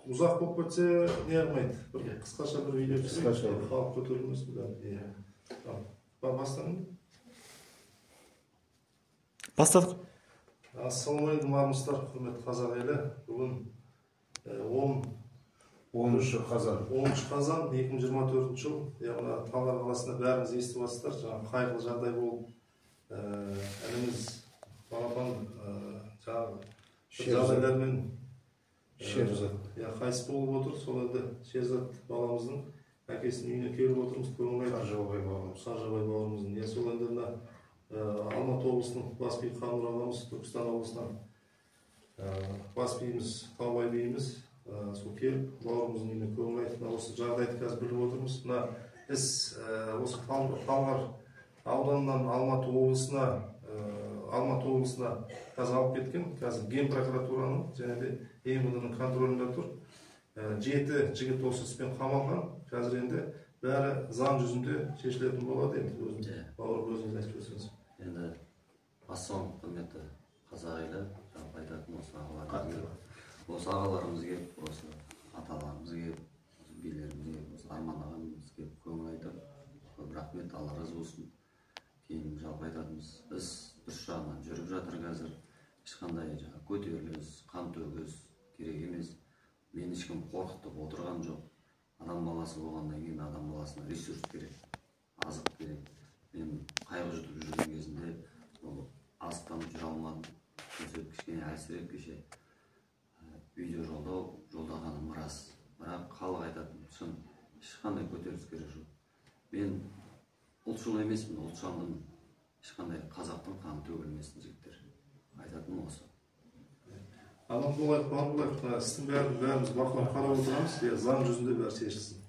Uzak болып кетсе не қылмайды, бір қысқаша бір видео түсірейік, халық көтерілмесін. Бастадың? Бастадық. Ассалаумағалейкум армысыздар, құрметті қазақ елі. Бүгін 10 қазан 2024 жыл, яғни Талғар қаласында бәріңіз естіп отырсыздар. Жаңағы қайғылы жағдай болып, әліміз балапан жаңағы жағдайлармен қайтыс болып отыр. Сол енді Шерзат баламыздың әкесінің үйіне келіп отырмыз. Саржабай бауырымыздың. Сол енді Алматы облысының бас биі Қанур ағамыз, Түркістан облысынан бас биіміз Таубай биіміз сол келіп бауырымыздың үйіне көңіл айтып, осы жағдайды қазір біліп отырмыз. Біз осы Талғар ауданынан Алматы облысына қазір алып кеткен, қазір Ген прокуратураның және де МВД-ның контролінде тұр. 7 жігіт осы іспен қамалған. Қазір енді бәрі заң жүзінде шешілетін болады. Енді бауырым өзіңіз айтып өтсеңіз. Енді ассалаумағалейкум құрметті қазақ елі, жалпы айтатын осы ағаларымыз келіп, осы аталарымыз келіп, осы билеріміз келіп, осы Арман ағамыз келіп көңіл айтып, көп рахмет, Алла разы болсын. Кейін жалпы айтатынымыз, іс дұрыс жағынан жүріп жатыр қазір. Ешқандай көтеріліс, қан төгіс керек емес. Мен ешкім қорқытып отырған жоқ. Адам баласы болғаннан кейін адам баласына ресурс керек, азық керек. Мен қайғы жұтып жүрген кезінде азықтан жүре алмадым. Кішкене әлсіреп кеше видео жолдағаным рас. Бірақ халық айтатын шын, ешқандай көтеріліс керек жоқ. Мен ұлтшыл емеспін, ұлтшылмын. Ешқандай қазақтың қаны төгілмесін жігіттер. Айтатын осы. Адам болайық, бар болайық. Істің бәріміз бақылап қарап отырамыз. Заң жүзінде бәрі шешілсін.